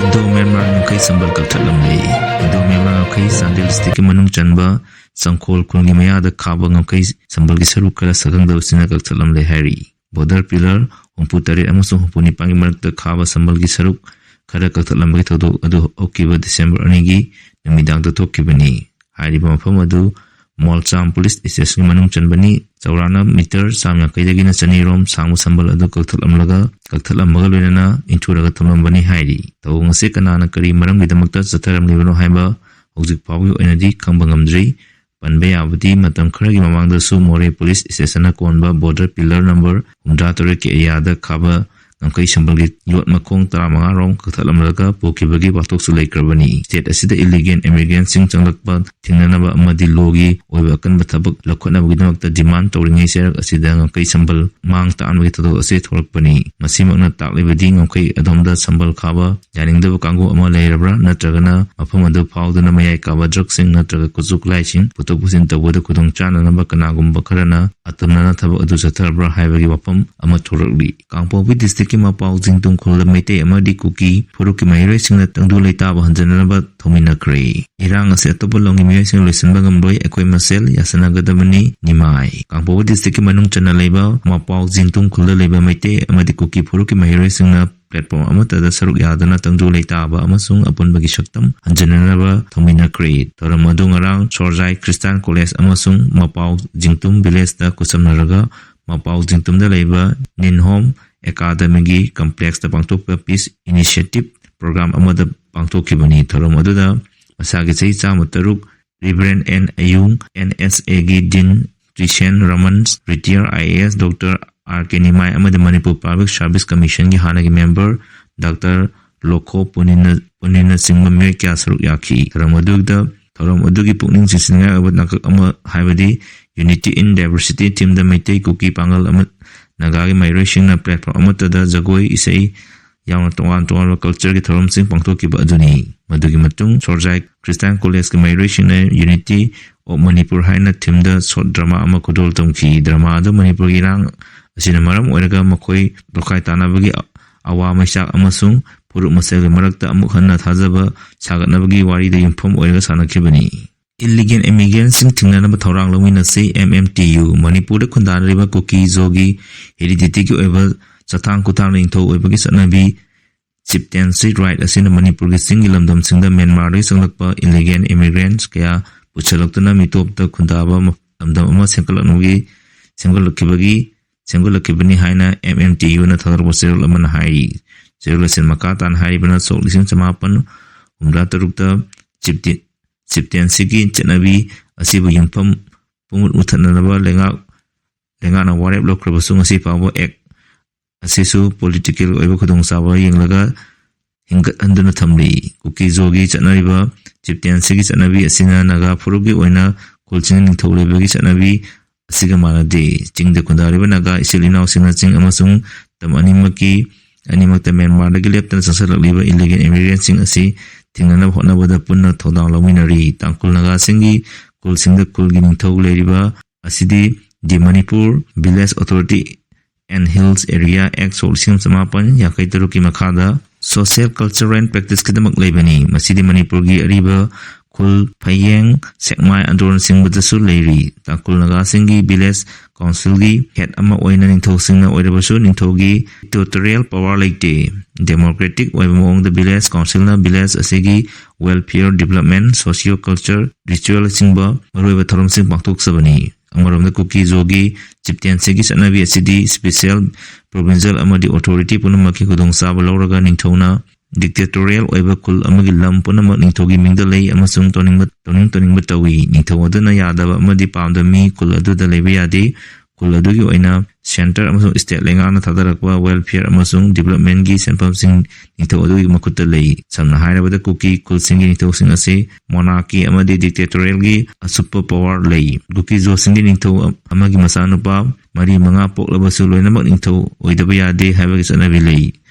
Indo-Myanmar ngkai sambal kakthlamle Indo-Myanmar ngkai sandel stick manung chanba sangkhol khulgi maya da khaba ngkai sambal gi saruk kala sagang da usina kakthlamle hari border pillar humpu tare amasung humpu nipangi marakta khaba sambal gi saruk kala kakthlamle thodo adu okiba December anigi namidang da tokkibani hariba mafam adu Molcham Police Station manung chanbani chaurana meter samya kaidagina chanirom sangmu sambal adu kakthlammaga loinana inturaga thamlambani hairi tawng ase kanana kari maram gidamakta chataram libano haiba hojik pawgi oinadi khangba ngamdri panbe abadi matam kharagi mamangda su More Police Station na konba border pillar number 63 ke yada khaba ngkai sambal gi lot makong 35 rom kakthlamlaga pokibagi batok su laikrabani state asida illegal immigrants sing changlakpa thingnanaba amadi logi oiba kan bathabak lakhona bugidmakta demand tawringai serak asida ngkai sambal mang ta anwi todo ase thorakpani masimakna taklibadi ngkai adomda sambal khaba janingdaba kanggo ama leirabra natragana mafam adu phawduna mayai kaba drug sing natraga kuzuk laichin putok pusin tawada kudong chana namba kanagumba kharana atamnana thaba adu satarbra haibagi wapam ama thorakli kangpobi district ki mapau jingtung khol Meitei amadi kuki puruki mairoi singna tangdu leitaba hanjanaba thominakre irang ase atopa longi miyai sing loisanba ngamloi ekoi masel yasana gadamani nimai kangpo district ki manung chana leiba mapau jingtung khol leiba Meitei amadi kuki puruki mairoi singna platform amatada saruk yadana tangdu leitaba amasung apunbagi shaktam hanjanaba thominakre toramadu ngarang Sorjai Christian College amasung mapau jingtung village da kusamnaraga mapau jingtum da leiba Ninhom Academy complex da pangtokpa peace initiative program amada pangtokibani thorom aduda masagi chei chamutaruk Reverend N Ayung NSA gi din Trishan Ramans retired IAS Dr. R K Nimai amada Manipur Public Service Commission gi hanagi member Dr. Lokho Punina Singma me kya saruk yakhi thorom adugi pukning sisinga abad nakak ama haibadi Unity in Diversity team da Meitei kuki pangal amat Nagagi migration na platform amatada jagoi isai yang tuan culture ki thorom sing pangthokiba aduni madugi matung Sorjai Christian College ki migration na Unity of Manipur haina thimda short drama ama kudol tomki drama adu Manipur irang asina maram oiraga makoi dokai tanabagi awa maisak amasung puruk masel marakta amuk hanna thajaba sagatnabagi wari da yumphom oiraga sanakibani Illegal immigrants sing thingnanaba thorang lomina se MMTU Manipur da khundanriba kuki zogi heredity ki oiba chathang kuthang ringtho oibagi sanabi chieftaincy right asina Manipur gi singi lamdam singda Myanmar ri sanglakpa illegal immigrants kaya puchalaktuna mitop da khundaba lamdam ama senggolakibani haina MMTU na thadarbo serul amana hai serulasin makatan hari bana sok lising samapan umra tarukta chieftaincy gi chanabi asibu yumpham pumut uthananaba lengana warep lokrabasung asi pawo ek asisu political oiba khudong sawa yenglaga hingat anduna thamli kuki zogi chanariba chieftaincy gi chanabi asina naga furugi oina kulching ningtholebagi chanabi asiga manade chingde kundariba naga isilinaw singna ching amasung tam animakta Myanmar dagi leptana sasalakliba illegal immigrants sing asi tingnana hotnabada punna thodang lominari tangkul naga singi kulsingda kulgi ningthau leiriba asidi di Manipur Village Authority and Hills Area Act 1998 yakai taruki makhada social culture and practice kidamak leibani masidi Manipur gi ariba kul phayeng sekmai andron singbadasu leiri tangkul naga singi village council gi head ama oina ningthau singna oirabasu ningthau gi territorial power leite democratic oibamong the village council na village asigi welfare development socio culture ritual singba maroiba thorom sing pangtok sabani amarom da kuki zogi chieftaincy gi sanabi asidi special provincial amadi authority punamaki kudong saba lawraga ningthauna dictatorial oiba kul amagi lam punamak ningthogi mingda lei amasung toning tawi ningthau aduna yadaba amadi pamdami kul aduda leiba yadi kul adugi oina center amasung state lengana thadarakwa welfare amasung development gi senpam sing ningthau adugi makutta lei samna hairabada kuki kul singi ningthau sing ase monarchy amadi dictatorial gi super power lei kuki zo singi ningthau amagi masanupa mari manga poklabasu loinamak ningthau oidaba yade haibagi sanabi lei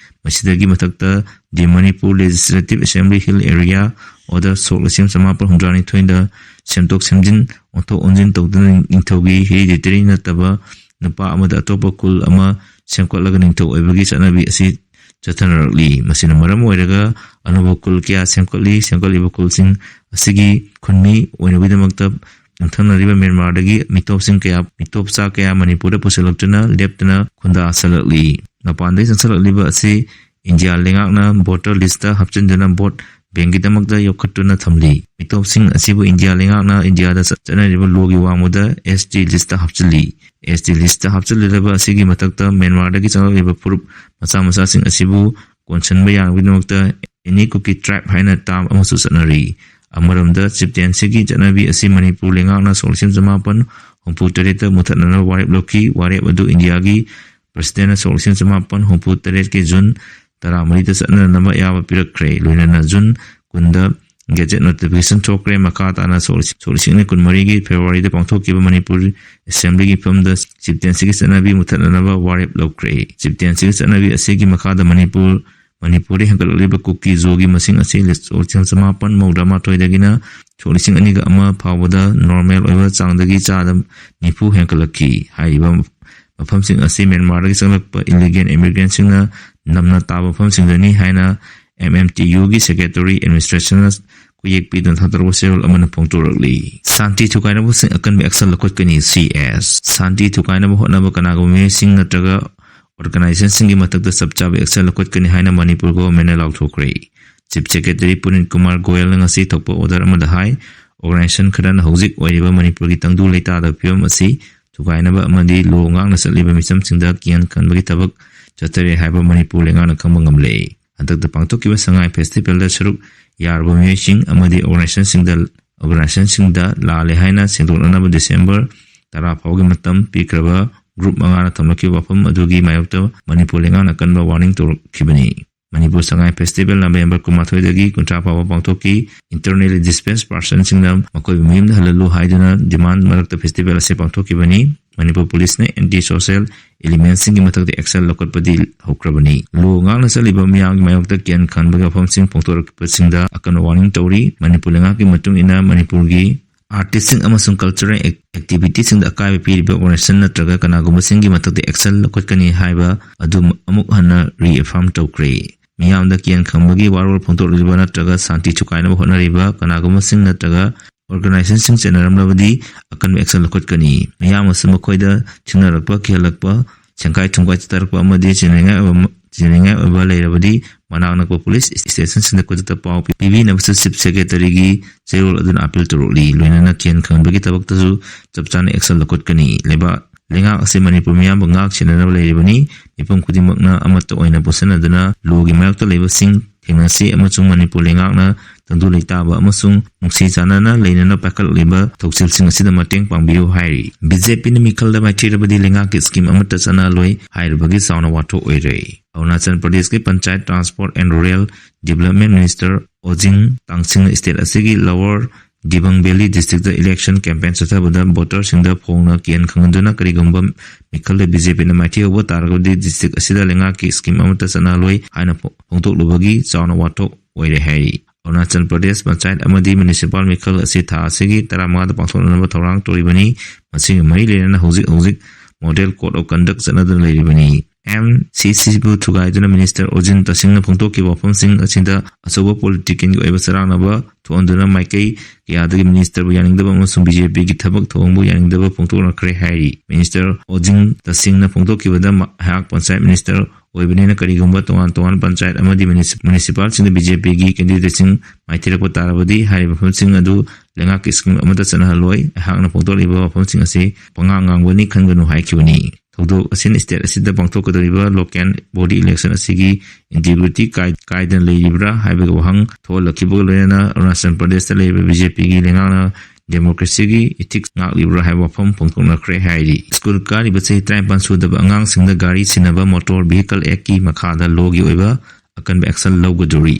masidagi mathakta di Manipur Legislative Assembly Hill Area order soklesim samapar hundrani thoinda semtok semjin onto onjin tawduna ningthaugi hereditary nataba nupa amada atopa kul ama semkotlaga ningthau oibagi chanabi asi ꯆꯠꯊꯅꯔꯛꯂꯤ ꯃꯁꯤꯅ ꯃꯔꯝ ꯑꯣꯏꯔꯒ ꯑꯅꯧꯕ ꯈꯨꯜ ꯀꯌꯥ ꯁꯦꯝꯒꯠꯂꯤꯕ ꯈꯨꯜꯁꯤꯡ ꯑꯁꯤꯒꯤ ꯈꯨꯟꯃꯤ ꯑꯣꯏꯅꯕꯒꯤꯗꯃꯛꯇ ꯅꯪꯊꯪꯅꯔꯤꯕ ꯃ꯭ꯌꯥꯟꯃꯥꯔꯗꯒꯤ ꯃꯤꯇꯣꯞ ꯆꯥ ꯀꯌꯥ ꯃꯅꯤꯄꯨꯔꯗ ꯄꯨꯁꯤꯜꯂꯛꯇꯨꯅ ꯂꯦꯞꯇꯅ ꯈꯨꯟꯗꯥꯁꯜꯂꯛꯂꯤ ꯃꯄꯥꯟꯗꯒꯤ ꯆꯪꯁꯤꯜꯂꯛꯂꯤꯕ ꯑꯁꯤ ꯏꯟꯗꯤꯌꯥ ꯂꯩꯉꯥꯛꯅ ꯚꯣꯇꯔ ꯂꯤꯁꯇ ꯍꯥꯞꯆꯤꯟꯗꯨꯅ ꯚꯣꯠ ꯕꯦꯡꯀꯤꯗꯃꯛꯇ ꯌꯣꯛꯈꯠꯇꯨꯅ ꯊꯝꯂꯤ ꯃꯤꯇꯣꯞꯁꯤꯡ ꯑꯁꯤꯕꯨ ꯏꯟꯗꯤꯌꯥ ꯂꯩꯉꯥꯛꯅ ꯏꯟꯗꯤꯌꯥꯗ ꯆꯠꯅꯔꯤꯕ ꯂꯣꯒꯤ ꯋꯥꯡꯃꯗ ST ꯂꯤꯁꯇ ꯍꯥꯞꯆꯤꯜꯂꯤ ST ꯂꯤꯁꯇ ꯍꯥꯞꯆꯤꯜꯂꯤꯕ ꯑꯁꯤꯒꯤ ꯃꯊꯛꯇ ꯃ꯭ꯌꯥꯟꯃꯥꯔꯗꯒꯤ ꯆꯪꯂꯛꯂꯤꯕ ꯐꯨꯔꯨꯞ ꯃꯆꯥꯁꯤꯡ ꯑꯁꯤꯕꯨ ꯀꯣꯟꯁꯤꯟꯕ ꯌꯥꯅꯕꯒꯤꯗꯃꯛꯇ ꯑꯦꯅꯤ ꯀꯨꯀꯤ ꯇ꯭ꯔꯥꯏꯕ ꯍꯥꯏꯅ ꯇꯥꯝ ꯑꯃꯁꯨ ꯆꯠꯅꯔꯤ ꯑꯃꯔꯣꯝꯗ ꯆꯤꯞꯇꯦꯟꯁꯤꯒꯤ ꯆꯠꯅꯕꯤ ꯑꯁꯤ ꯃꯅꯤꯄꯨꯔ ꯂꯩꯉꯥꯛꯅ 1968ꯗ ꯃꯨꯊꯠꯅꯅꯕ ꯋꯥꯔꯦꯞ ꯂꯧꯈꯤ ꯋꯥꯔꯦꯞ ꯑꯗꯨ ꯏꯟꯗꯤꯌꯥꯒꯤ ꯄ꯭ꯔꯁꯤꯗꯦꯟꯠꯅ 1968 ꯖꯨꯟ 14ꯗ ꯆꯠꯅꯅꯕ ꯑꯌꯥꯕ ꯄꯤꯔꯛꯈ꯭ꯔꯦ ꯂꯣꯏꯅꯅ ꯖꯨꯟ 10ꯗ ꯒꯦꯖꯦꯠ ꯅꯣꯇꯤꯐꯤꯀꯦꯁꯟ ꯊꯣꯛꯈ꯭ꯔꯦ ꯃꯈꯥ ꯇꯥꯅ 1913ꯒꯤ ꯐꯦꯕ꯭ꯔꯨꯋꯥꯔꯤꯗ ꯄꯥꯡꯊꯣꯛꯈꯤꯕ ꯃꯅꯤꯄꯨꯔ ꯑꯦꯁꯦꯝꯕ꯭ꯂꯤꯒꯤ ꯐꯤꯚꯝꯗ ꯆꯤꯞꯇꯦꯟꯁꯤꯒꯤ ꯆꯠꯅꯕꯤ ꯃꯨꯊꯠꯅꯅꯕ ꯋꯥꯔꯦꯞ ꯂꯧꯈ꯭ꯔꯦ ꯆꯤꯞꯇꯦꯟꯁꯤꯒꯤ ꯆꯠꯅꯕꯤ ꯑꯁꯤꯒꯤ ꯃꯈꯥꯗ ꯃꯅꯤꯄꯨꯔꯗ ꯍꯦꯟꯒꯠꯂꯛꯂꯤꯕ ꯀꯨꯀꯤ ꯖꯣꯒꯤ ꯃꯁꯤꯡ ꯑꯁꯤ 1961ꯗꯒꯤꯅ 2001 ꯐꯥꯎꯕꯗ ꯅꯣꯔꯃꯦꯜ ꯑꯣꯏꯕ ꯆꯥꯡꯗꯒꯤ ꯆꯥꯗ 90 ꯍꯦꯟꯒꯠꯂꯛꯈꯤ ꯍꯥꯏꯔꯤꯕ ꯃꯐꯝꯁꯤꯡ ꯑꯁꯤ ꯃ꯭ꯌꯥꯟꯃꯥꯔꯗꯒꯤ ꯆꯪꯂꯛꯄ ꯏꯂꯤꯒꯦꯟ ꯏꯃꯤꯒ꯭ꯔꯦꯟꯠꯁꯤꯡꯅ ꯅꯝꯅ ꯇꯥꯕ ꯃꯐꯝꯁꯤꯡꯗꯅꯤ ꯍꯥꯏꯅ MMTUꯒꯤ ꯁꯦꯀ꯭ꯔꯦꯇꯔꯤ ꯑꯦꯗꯃꯤꯅꯤꯁꯇ꯭ꯔꯦꯁꯟꯅ ꯈꯨꯌꯦꯛ ꯄꯤꯗꯨꯅ ꯊꯥꯗꯣꯔꯛꯄ ꯆꯦꯔꯣꯜ ꯑꯃꯅ ꯐꯣꯡꯗꯣꯔꯛꯂꯤ ꯁꯥꯟꯇꯤ ꯊꯨꯒꯥꯏꯅꯕꯁꯤꯡ ꯑꯀꯟꯕ ꯑꯦꯛꯁꯟ ꯂꯧꯈꯠꯀꯅꯤ CS ꯁꯥꯟꯇꯤ ꯊꯨꯒꯥꯏꯅꯕ ꯍꯣꯠꯅꯕ ꯀꯅꯥꯒꯨꯝꯕ ꯃꯤꯑꯣꯏꯁꯤꯡ ꯅꯠꯇ꯭ꯔꯒ ꯑꯣꯔꯒꯅꯥꯏꯖꯦꯁꯟꯁꯤꯡꯒꯤ ꯃꯊꯛꯇ ꯆꯞ ꯆꯥꯕ ꯑꯦꯛꯁꯟ ꯂꯧꯈꯠꯀꯅꯤ ꯍꯥꯏꯅ ꯃꯅꯤꯄꯨꯔ ꯒꯣꯚꯔꯟꯃꯦꯟꯠꯅ ꯂꯥꯎꯊꯣꯛꯈ꯭ꯔꯦ ꯆꯤꯐ ꯁꯦꯀ꯭ꯔꯦꯇꯔꯤ ꯄꯨꯅꯤꯠ ꯀꯨꯃꯥꯔ ꯒꯣꯌꯜꯅ ꯉꯁꯤ ꯊꯣꯛꯄ ꯑꯣꯔꯗꯔ ꯑꯃꯗ ꯍꯥꯏ ꯑꯣꯔꯒꯅꯥꯏꯖꯦꯁꯟ ꯈꯔꯅ ꯍꯧꯖꯤꯛ ꯑꯣꯏꯔꯤꯕ ꯃꯅꯤꯄꯨꯔꯒꯤ ꯇꯪꯗꯨ ꯂꯩꯇꯥꯗꯕ ꯐꯤꯚꯝ ꯑꯁꯤ ꯊꯨꯒꯥꯏꯅꯕ ꯑꯃꯗꯤ ꯂꯣ ꯉꯥꯛꯅ ꯆꯠꯂꯤꯕ ꯃꯤꯆꯝꯁꯤꯡꯗ ꯀꯤꯍꯟ ꯈꯟꯕꯒꯤ ꯊꯕꯛ ꯆꯠꯊꯔꯦ ꯍꯥꯏꯕ ꯃꯅꯤꯄꯨꯔ ꯂꯩꯉꯥꯛꯅ ꯈꯪꯕ ꯉꯝꯂꯦ ꯍꯟꯗꯛꯇ ꯄꯥꯡꯊꯣꯛꯈꯤꯕ ꯁꯉꯥꯏ ꯐꯦꯁꯇꯤꯚꯦꯜꯗ ꯁꯔꯨꯛ ꯌꯥꯔꯕ ꯃꯤꯑꯣꯏꯁꯤꯡ ꯑꯃꯗꯤ ꯑꯣꯔꯒꯅꯥꯏꯖꯦꯁꯟꯁꯤꯡꯗ ꯂꯥꯜꯂꯦ ꯍꯥꯏꯅ ꯁꯦꯡꯗꯣꯛꯅꯅꯕ ꯗꯤꯁꯦꯝꯕꯔ 10 ꯐꯥꯎꯒꯤꯃꯇꯝ ꯄꯤꯈ꯭ꯔꯕ ꯒ꯭ꯔꯨꯞ 5ꯅ ꯊꯝꯂꯛꯈꯤꯕ ꯋꯥꯐꯝ ꯑꯗꯨꯒꯤ ꯃꯥꯌꯣꯛꯇ ꯃꯅꯤꯄꯨꯔ ꯂꯩꯉꯥꯛꯅ ꯑꯀꯟꯕ warning ꯇꯧꯔꯛꯈꯤꯕꯅꯤ Manipur Sangai festival November 12ꯗꯒꯤ 30 ꯐꯥꯎꯕ ꯄꯥꯡꯊꯣꯛꯈꯤ ꯏꯟꯇꯔꯅꯦꯜꯂꯤ ꯗꯤꯁꯄ꯭ꯂꯦꯁ ꯄꯥꯔꯁꯟꯁꯤꯡꯅ ꯃꯈꯣꯏꯕꯨ ꯃꯌꯨꯝꯗ ꯍꯜꯍꯜꯂꯨ ꯍꯥꯏꯗꯨꯅ ꯗꯤꯃꯥꯟꯗ ꯃꯔꯛꯇ ꯐꯦꯁꯇꯤꯚꯦꯜ ꯑꯁꯤ ꯄꯥꯡꯊꯣꯛꯈꯤꯕꯅꯤ ꯃꯅꯤꯄꯨꯔ ꯄꯨꯂꯤꯁꯅ ꯑꯦꯟꯇꯤ ꯁꯣꯁꯤꯌꯦꯜ ꯏꯂꯤꯃꯦꯟꯠꯁꯤꯡꯒꯤ ꯃꯊꯛꯇ ꯑꯦꯛꯁꯟ ꯂꯧꯈꯠꯄꯗꯤ ꯍꯧꯈ꯭ꯔꯕꯅꯤ ꯂꯣ ꯉꯥꯛꯅ ꯆꯠꯂꯤꯕ ꯃꯤꯌꯥꯝꯒꯤ ꯃꯥꯌꯣꯛꯇ ꯀꯤꯍꯟ ꯈꯟꯕꯒꯤ ꯋꯥꯐꯝꯁꯤꯡ ꯐꯣꯡꯗꯣꯔꯛꯄꯁꯤꯡꯗ ꯑꯀꯟꯕ ꯋꯥꯔꯅꯤꯡ ꯇꯧꯔꯤ ꯃꯅꯤꯄꯨꯔ ꯂꯩꯉꯥꯛꯀꯤ ꯃꯇꯨꯡ ꯏꯟꯅ ꯃꯅꯤꯄꯨꯔꯒꯤ ꯑꯥꯔꯇꯤꯁꯁꯤꯡ ꯑꯃꯁꯨꯡ ꯀꯜꯆꯔꯦꯜ ꯑꯦꯛꯇꯤꯚꯤꯇꯤꯁꯤꯡꯗ ꯑꯀꯥꯏꯕ ꯄꯤꯔꯤꯕ ꯑꯣꯔꯒꯅꯥꯏꯖꯦꯁꯟ ꯅꯠꯇ꯭ꯔꯒ ꯀꯅꯥꯒꯨꯝꯕꯁꯤꯡꯒꯤ ꯃꯊꯛꯇ ꯑꯦꯛꯁꯟ ꯂꯧꯈꯠꯀꯅꯤ ꯍꯥꯏꯕ ꯑꯗꯨ ꯑꯃꯨꯛ ꯍꯟꯅ ꯔꯤꯑꯦꯐꯥꯔꯝ ꯇꯧꯈ꯭ꯔꯦ ꯃꯤꯌꯥꯝꯗ ꯀꯤꯍꯟ ꯈꯟꯕꯒꯤ ꯋꯥꯔꯣꯜ ꯐꯣꯡꯗꯣꯛꯂꯤꯕ ꯅꯠꯇ꯭ꯔꯒ ꯁꯥꯟꯇꯤ ꯊꯨꯒꯥꯏꯅꯕ ꯍꯣꯠꯅꯔꯤꯕ ꯀꯅꯥꯒꯨꯝꯕꯁꯤꯡ ꯅꯠꯇ꯭ꯔꯒ ꯑꯣꯔꯒꯅꯥꯏꯖꯦꯁꯟꯁꯤꯡ ꯆꯦꯟꯅꯔꯝꯂꯕꯗꯤ ꯑꯀꯟꯕ ꯑꯦꯛꯁꯟ ꯂꯧꯈꯠꯀꯅꯤ ꯃꯤꯌꯥꯝꯅꯁꯨ ꯃꯈꯣꯏꯗ ꯆꯤꯡꯅꯔꯛꯄ ꯀꯤꯍꯜꯂꯛꯄ ꯁꯦꯡꯀꯥꯏ ꯊꯨꯝꯀꯥꯏ ꯆꯠꯊꯔꯛꯄ ꯑꯃꯗꯤ ꯆꯤꯡꯅꯅꯤꯡꯉꯥꯏ ꯑꯣꯏꯕ ꯂꯩꯔꯕꯗꯤ ꯃꯅꯥꯛ ꯅꯛꯄ ꯄꯨꯂꯤꯁ ꯁ꯭ꯇꯦꯁꯟꯁꯤꯡꯗ ꯈꯨꯗꯛꯇ ꯄꯥꯎ ꯄꯤꯕꯤꯅꯕꯁꯨ ꯆꯤꯐ ꯁꯦꯀ꯭ꯔꯦꯇꯔꯤꯒꯤ ꯆꯦꯔꯣꯜ ꯑꯗꯨꯅ ꯑꯄꯤꯜ ꯇꯧꯔꯛꯂꯤ ꯂꯣꯏꯅꯅ ꯀꯤꯍꯟ ꯈꯟꯕꯒꯤ ꯊꯕꯛꯇꯁꯨ ꯆꯞ ꯆꯥꯅ ꯑꯦꯛꯁꯟ ꯂꯧꯈꯠꯀꯅꯤ ꯂꯩꯉꯥꯛ ꯑꯁꯤ ꯃꯅꯤꯄꯨꯔ ꯃꯤꯌꯥꯝꯕꯨ ꯉꯥꯛ ꯁꯦꯟꯅꯅꯕ ꯂꯩꯔꯤꯕꯅꯤ ꯃꯤꯄꯨꯝ ꯈꯨꯗꯤꯡꯃꯛꯅ ꯑꯃꯠꯇ ꯑꯣꯏꯅ ꯄꯨꯟꯁꯤꯟꯅꯗꯨꯅ ꯂꯣꯒꯤ ꯃꯥꯌꯣꯛꯇ ꯂꯩꯕꯁꯤꯡ ꯊꯦꯡꯅꯁꯤ ꯑꯃꯁꯨꯡ ꯃꯅꯤꯄꯨꯔ ꯂꯩꯉꯥꯛꯅ ꯇꯪꯗꯨ ꯂꯩꯇꯥꯕ ꯑꯃꯁꯨꯡ ꯅꯨꯡꯁꯤ ꯆꯥꯟꯅꯅ ꯂꯩꯅꯅ ꯄꯥꯏꯈꯠꯂꯛꯂꯤꯕ ꯊꯧꯁꯤꯜꯁꯤꯡ ꯑꯁꯤꯗ ꯃꯇꯦꯡ ꯄꯥꯡꯕꯤꯌꯨ ꯍꯥꯏꯔꯤ BJPꯅ ꯃꯤꯈꯜꯗ ꯃꯥꯏꯊꯤꯔꯕꯗꯤ ꯂꯩꯉꯥꯛꯀꯤ ꯁ꯭ꯀꯤꯝ ꯑꯃꯠꯇ ꯆꯠꯅꯍꯜꯂꯣꯏ ꯍꯥꯏꯔꯤꯕꯒꯤ ꯆꯥꯎꯅ ꯋꯥꯊꯣꯛ ꯑꯣꯏꯔꯦ ꯑꯔꯨꯅꯥꯆꯜ ꯄ꯭ꯔꯗꯦꯁꯀꯤ panchayat transport and rural development minister ꯑꯣꯖꯤꯡ ꯇꯥꯡꯁꯤꯡꯅ ꯁ꯭ꯇꯦꯠ ꯑꯁꯤꯒꯤ lower Dibang valley district election campaign ꯆꯠꯊꯕꯗ ꯚꯣꯇꯔꯁꯤꯡꯗ ꯐꯣꯡꯅ ꯀꯤꯍꯟ ꯈꯪꯍꯟꯗꯨꯅ ꯀꯔꯤꯒꯨꯝꯕ ꯃꯤꯈꯜꯗ BJPꯅ ꯃꯥꯏꯊꯤꯍꯧꯕ ꯇꯥꯔꯒꯗꯤ ꯗꯤꯁꯇ꯭ꯔꯤꯛ ꯑꯁꯤꯗ ꯂꯩꯉꯥꯛꯀꯤ ꯁ꯭ꯀꯤꯝ ꯑꯃꯠꯇ ꯆꯠꯅꯍꯜꯂꯣꯏ ꯍꯥꯏꯅ ꯐꯣꯡꯗꯣꯛꯂꯨꯕꯒꯤ ꯆꯥꯎꯅ ꯋꯥꯊꯣꯛ ꯑꯣꯏꯔꯦ ꯍꯥꯏꯔꯤ ꯑꯔꯨꯅꯥꯆꯜ ꯄ꯭ꯔꯗꯦꯁ ꯄꯟꯆꯥꯌꯠ ꯑꯃꯗꯤ ꯃ꯭ꯌꯨꯅꯤꯁꯤꯄꯥꯜ ꯃꯤꯈꯜ ꯑꯁꯤ ꯊꯥ ꯑꯁꯤꯒꯤ 15ꯗ ꯄꯥꯡꯊꯣꯛꯅꯅꯕ ꯊꯧꯔꯥꯡ ꯇꯧꯔꯤꯕꯅꯤ ꯃꯁꯤꯒ ꯃꯔꯤ ꯂꯩꯅꯅ ꯍꯧꯖꯤꯛ ꯃꯣꯗꯦꯜ ꯀꯣꯗ ꯑꯣꯐ ꯀꯟꯗꯛ ꯆꯠꯅꯗꯨꯅ ꯂꯩꯔꯤꯕꯅꯤ MCCꯕꯨ ꯊꯨꯒꯥꯏꯗꯨꯅ ꯃꯤꯅꯤꯁꯇꯔ ꯑꯣꯖꯤꯟ ꯇꯁꯤꯡꯅ ꯐꯣꯡꯗꯣꯛꯈꯤꯕ ꯋꯥꯐꯝꯁꯤꯡ ꯑꯁꯤꯗ ꯑꯆꯧꯕ ꯄꯣꯂꯤꯇꯤꯀꯦꯜꯒꯤ ꯑꯣꯏꯕ ꯆꯔꯥꯡꯅꯕ ꯊꯣꯛꯍꯟꯗꯨꯅ ꯃꯥꯏꯀꯩ ꯀꯌꯥꯗꯒꯤ ꯃꯤꯅꯤꯁꯇꯔꯕꯨ ꯌꯥꯅꯤꯡꯗꯕ ꯑꯃꯁꯨꯡ BJPꯒꯤ ꯊꯕꯛ ꯊꯧꯑꯣꯡꯕꯨ ꯌꯥꯅꯤꯡꯗꯕ ꯐꯣꯡꯗꯣꯛꯅꯈ꯭ꯔꯦ ꯍꯥꯏꯔꯤ ꯃꯤꯅꯤꯁꯇꯔ ꯑꯣꯖꯤꯟ ꯇꯁꯤꯡꯅ ꯐꯣꯡꯗꯣꯛꯈꯤꯕꯗ ꯑꯩꯍꯥꯛ ꯄꯟꯆꯥꯌꯠ ꯃꯤꯅꯤꯁꯇꯔ ꯑꯣꯏꯕꯅꯤꯅ ꯀꯔꯤꯒꯨꯝꯕ ꯇꯣꯉꯥꯟ ꯄꯟꯆꯥꯌꯠ ꯑꯃꯗꯤ ꯃ꯭ꯌꯨꯅꯤꯁꯤꯄꯥꯜꯁꯤꯡꯗ BJPꯒꯤ ꯀꯦꯟꯗꯤꯗꯦꯠꯁꯤꯡ ꯃꯥꯏꯊꯤꯔꯛꯄ ꯇꯥꯔꯕꯗꯤ ꯍꯥꯏꯔꯤꯕ ꯋꯥꯐꯝꯁꯤꯡ ꯑꯗꯨ ꯂꯩꯉꯥꯛꯀꯤ ꯁ꯭ꯀꯤꯝ ꯑꯃꯠꯇ ꯆꯠꯅꯍꯜꯂꯣꯏ ꯑꯩꯍꯥꯛꯅ ꯐꯣꯡꯗꯣꯛꯂꯤꯕ ꯋꯥꯐꯝꯁꯤꯡ ꯑꯁꯤ ꯄꯉꯥꯡꯉꯥꯡꯕꯅꯤ ꯈꯟꯒꯅꯨ ꯍꯥꯏꯈꯤꯕꯅꯤ ꯊꯧꯗꯣꯛ ꯑꯁꯤꯅ ꯁ꯭ꯇꯦꯠ ꯑꯁꯤꯗ ꯄꯥꯡꯊꯣꯛꯀꯗꯧꯔꯤꯕ ꯂꯣꯀꯦꯜ ꯕꯣꯗꯤ ꯏꯂꯦꯛꯁꯟ ꯑꯁꯤꯒꯤ ꯏꯟꯇꯤꯒ꯭ꯔꯤꯇꯤ ꯀꯥꯏꯗꯅ ꯂꯩꯔꯤꯕ꯭ꯔꯥ ꯍꯥꯏꯕꯒꯤ ꯋꯥꯍꯪ ꯊꯣꯛꯍꯜꯂꯛꯈꯤꯕꯒ ꯂꯣꯏꯅꯅ ꯑꯔꯨꯅꯥꯆꯜ ꯄ꯭ꯔꯗꯦꯁꯇ ꯂꯩꯔꯤꯕ BJPꯒꯤ ꯂꯩꯉꯥꯛꯅ ꯗꯦꯃꯣꯀ꯭ꯔꯦꯁꯤꯒꯤ ꯏꯊꯤꯛꯁ ꯉꯥꯛꯂꯤꯕ꯭ꯔꯥ ꯍꯥꯏꯕ ꯋꯥꯐꯝ ꯐꯣꯡꯗꯣꯛꯅꯈ꯭ꯔꯦ ꯍꯥꯏꯔꯤ ꯁ꯭ꯀꯨꯜ ꯀꯥꯔꯤꯕ ꯆꯍꯤ 13 ꯁꯨꯗꯕ ꯑꯉꯥꯡꯁꯤꯡꯗ ꯒꯥꯔꯤ ꯁꯤꯟꯅꯕ ꯃꯣꯇꯣꯔ ꯚꯤꯍꯤꯀꯜ ꯑꯦꯛꯀꯤ ꯃꯈꯥꯗ ꯂꯣꯒꯤ ꯑꯣꯏꯕ ꯑꯀꯟꯕ ꯑꯦꯛꯁꯟ ꯂꯧꯒꯗꯧꯔꯤ